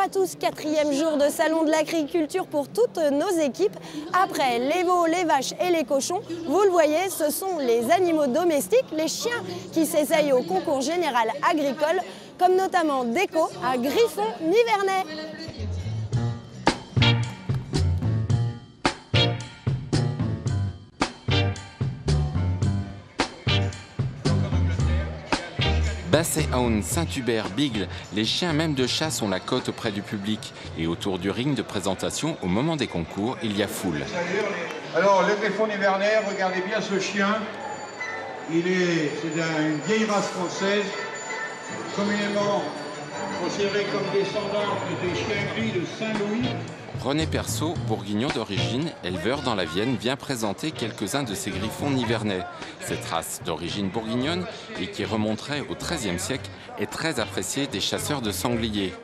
à tous, 4e jour de salon de l'agriculture pour toutes nos équipes. Après les veaux, les vaches et les cochons, vous le voyez, ce sont les animaux domestiques, les chiens qui s'essayent au concours général agricole, comme notamment Déco, un griffon nivernais. Basset Hound, Saint-Hubert, Beagle, les chiens même de chasse ont la cote auprès du public. Et autour du ring de présentation, au moment des concours, il y a foule. Alors, le griffon nivernais, regardez bien ce chien. C'est une vieille race française, communément considérée comme descendante des chiens gris de Saint-Louis. René Perceau, bourguignon d'origine, éleveur dans la Vienne, vient présenter quelques-uns de ces griffons nivernais. Cette race d'origine bourguignonne et qui remonterait au XIIIe siècle est très appréciée des chasseurs de sangliers.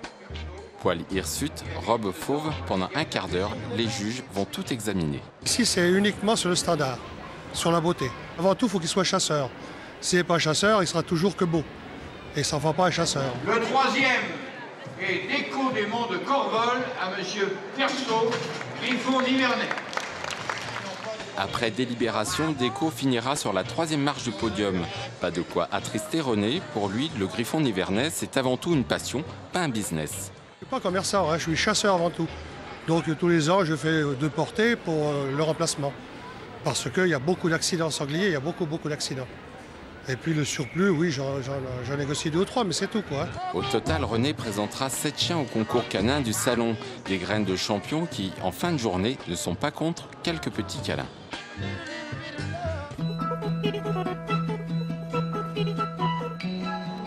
Poil hirsute, robe fauve, pendant un quart d'heure, les juges vont tout examiner. Ici, c'est uniquement sur le standard, sur la beauté. Avant tout, il faut qu'il soit chasseur. S'il n'est pas chasseur, il sera toujours que beau. Et ça ne va pas un chasseur. Le troisième est Déco des Monts de Corvol à M. Perceau, griffon nivernais. Après délibération, Déco finira sur la 3e marche du podium. Pas de quoi attrister René. Pour lui, le griffon nivernais, c'est avant tout une passion, pas un business. Je ne suis pas commerçant, je suis chasseur avant tout. Donc tous les ans, je fais 2 portées pour le remplacement. Parce qu'il y a beaucoup d'accidents sangliers, il y a beaucoup d'accidents. Et puis le surplus, oui, j'en négocie 2 ou 3, mais c'est tout, quoi. Au total, René présentera 7 chiens au concours canin du salon. Des graines de champions qui, en fin de journée, ne sont pas contre quelques petits câlins.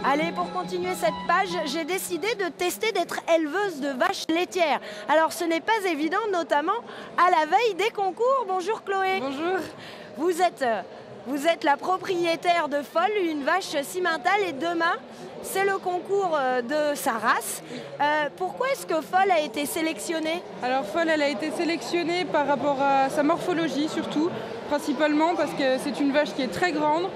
Allez, pour continuer cette page, j'ai décidé de tester d'être éleveuse de vaches laitières. Alors ce n'est pas évident, notamment à la veille des concours. Bonjour Chloé. Bonjour. Vous êtes la propriétaire de Folle, une vache cimentale, et demain, c'est le concours de sa race. Pourquoi est-ce que Folle a été sélectionnée? Alors Folle, elle a été sélectionnée par rapport à sa morphologie surtout, principalement parce que c'est une vache qui est très grande,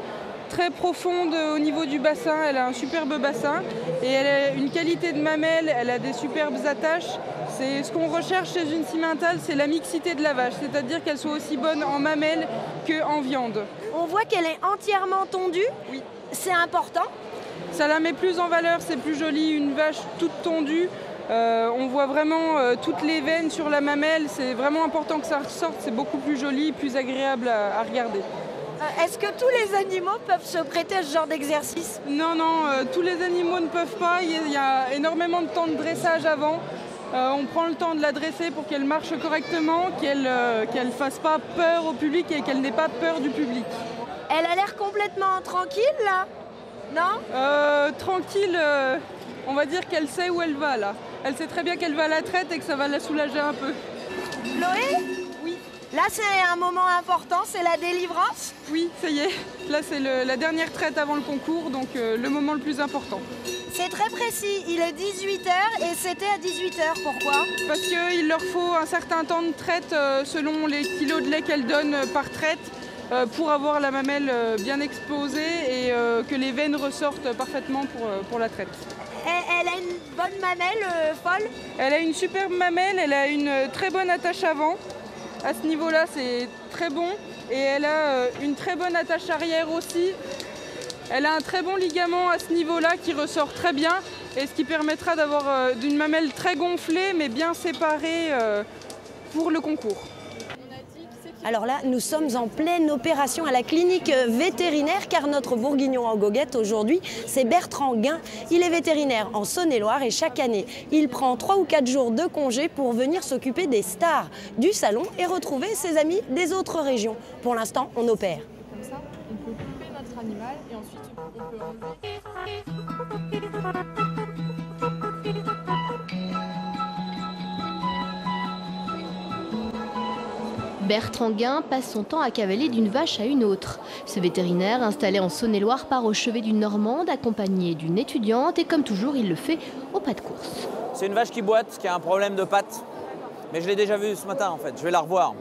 très profonde au niveau du bassin, elle a un superbe bassin et elle a une qualité de mamelle, elle a des superbes attaches. C'est ce qu'on recherche chez une cimentale, c'est la mixité de la vache, c'est-à-dire qu'elle soit aussi bonne en mamelle qu'en viande. On voit qu'elle est entièrement tondue. Oui. C'est important. Ça la met plus en valeur, c'est plus joli, une vache toute tondue. On voit vraiment toutes les veines sur la mamelle, c'est vraiment important que ça ressorte, c'est beaucoup plus joli, plus agréable à regarder. Est-ce que tous les animaux peuvent se prêter à ce genre d'exercice? Non, tous les animaux ne peuvent pas, il y a énormément de temps de dressage avant. On prend le temps de la dresser pour qu'elle marche correctement, qu'elle ne fasse pas peur au public et qu'elle n'ait pas peur du public. Elle a l'air complètement tranquille là, non? Tranquille, on va dire qu'elle sait où elle va là. Elle sait très bien qu'elle va à la traite et que ça va la soulager un peu. Chloé? Oui. Là c'est un moment important, c'est la délivrance? Oui, ça y est. Là c'est la dernière traite avant le concours, donc le moment le plus important. C'est très précis, il est 18h et c'était à 18h, pourquoi? Parce qu'il leur faut un certain temps de traite selon les kilos de lait qu'elles donnent par traite pour avoir la mamelle bien exposée et que les veines ressortent parfaitement pour la traite. Elle a une bonne mamelle, Folle? Elle a une superbe mamelle, elle a une très bonne attache avant. À ce niveau-là, c'est très bon. Et elle a une très bonne attache arrière aussi. Elle a un très bon ligament à ce niveau-là qui ressort très bien et ce qui permettra d'avoir une mamelle très gonflée mais bien séparée pour le concours. Alors là, nous sommes en pleine opération à la clinique vétérinaire car notre bourguignon en goguette aujourd'hui, c'est Bertrand Guin. Il est vétérinaire en Saône-et-Loire et chaque année, il prend 3 ou 4 jours de congé pour venir s'occuper des stars du salon et retrouver ses amis des autres régions. Pour l'instant, on opère. Comme ça, on peut couper notre animal et ensuite on peut enlever. Bertrand Guin passe son temps à cavaler d'une vache à une autre. Ce vétérinaire, installé en Saône-et-Loire, part au chevet d'une Normande, accompagné d'une étudiante, et comme toujours, il le fait au pas de course. C'est une vache qui boite, qui a un problème de pattes. Mais je l'ai déjà vue ce matin en fait, je vais la revoir.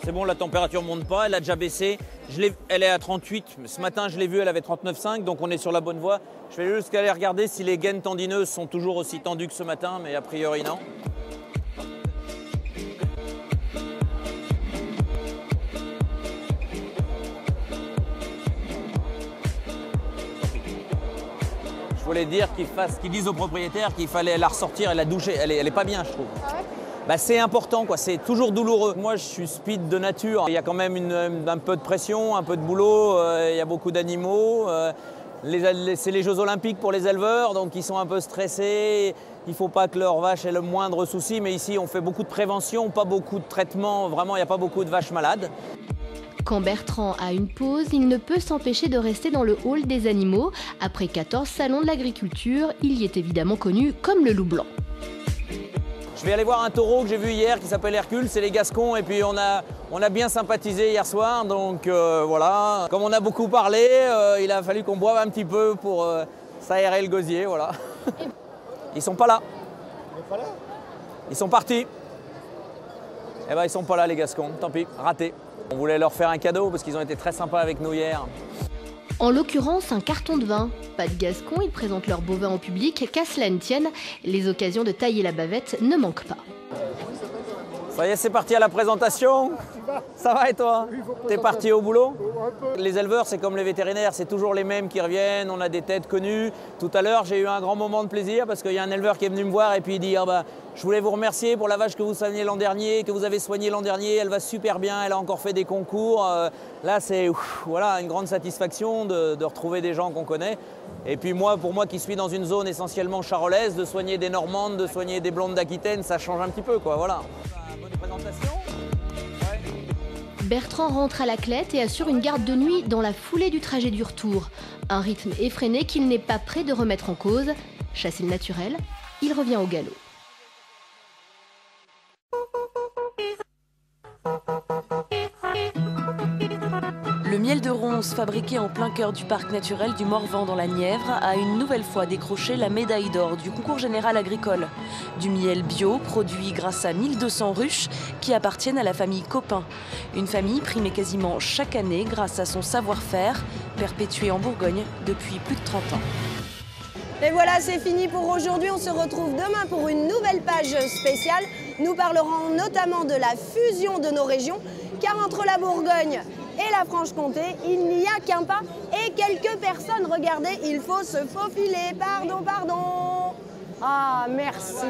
C'est bon, la température ne monte pas, elle a déjà baissé. Elle est à 38. Ce matin, je l'ai vue, elle avait 39,5, donc on est sur la bonne voie. Je vais juste aller regarder si les gaines tendineuses sont toujours aussi tendues que ce matin, mais a priori non. Je voulais dire qu'ils disent aux propriétaires qu'il fallait la ressortir et la doucher. Elle est pas bien, je trouve. Bah, c'est important, quoi. C'est toujours douloureux. Moi, je suis speed de nature. Il y a quand même un peu de pression, un peu de boulot. Il y a beaucoup d'animaux. C'est les Jeux Olympiques pour les éleveurs, donc ils sont un peu stressés. Il ne faut pas que leur vache ait le moindre souci. Mais ici, on fait beaucoup de prévention, pas beaucoup de traitement. Vraiment, il n'y a pas beaucoup de vaches malades. Quand Bertrand a une pause, il ne peut s'empêcher de rester dans le hall des animaux. Après 14 salons de l'agriculture, il y est évidemment connu comme le loup blanc. Je vais aller voir un taureau que j'ai vu hier qui s'appelle Hercule, c'est les Gascons. Et puis on a bien sympathisé hier soir, donc voilà. Comme on a beaucoup parlé, il a fallu qu'on boive un petit peu pour s'aérer le gosier, voilà. Ils sont pas là. Ils sont partis. Eh ben ils sont pas là les Gascons, tant pis, raté. On voulait leur faire un cadeau parce qu'ils ont été très sympas avec nous hier. En l'occurrence, un carton de vin. Pas de Gascons, ils présentent leur bovin au public, qu'à cela ne tienne, les occasions de tailler la bavette ne manquent pas. Ça y est, c'est parti à la présentation. Ça va et toi? T'es parti au boulot? Les éleveurs, c'est comme les vétérinaires, c'est toujours les mêmes qui reviennent, on a des têtes connues. Tout à l'heure, j'ai eu un grand moment de plaisir parce qu'il y a un éleveur qui est venu me voir et puis il dit je voulais vous remercier pour la vache que vous soignez l'an dernier, que vous avez soignée l'an dernier, elle va super bien, elle a encore fait des concours. Là, c'est voilà, une grande satisfaction de retrouver des gens qu'on connaît. Et puis moi, pour moi qui suis dans une zone essentiellement charolaise, de soigner des Normandes, de soigner des blondes d'Aquitaine, ça change un petit peu, quoi, voilà. Bonne présentation. Bertrand rentre à la Clette et assure une garde de nuit dans la foulée du trajet du retour. Un rythme effréné qu'il n'est pas prêt de remettre en cause. Chassé le naturel, il revient au galop. Le miel de ronce, fabriqué en plein cœur du parc naturel du Morvan dans la Nièvre, a une nouvelle fois décroché la médaille d'or du concours général agricole. Du miel bio, produit grâce à 1200 ruches qui appartiennent à la famille Copin. Une famille primée quasiment chaque année grâce à son savoir-faire, perpétué en Bourgogne depuis plus de 30 ans. Et voilà, c'est fini pour aujourd'hui. On se retrouve demain pour une nouvelle page spéciale. Nous parlerons notamment de la fusion de nos régions, car entre la Bourgogne et la Franche-Comté, il n'y a qu'un pas et quelques personnes. Regardez, il faut se faufiler. Pardon, pardon. Ah, merci.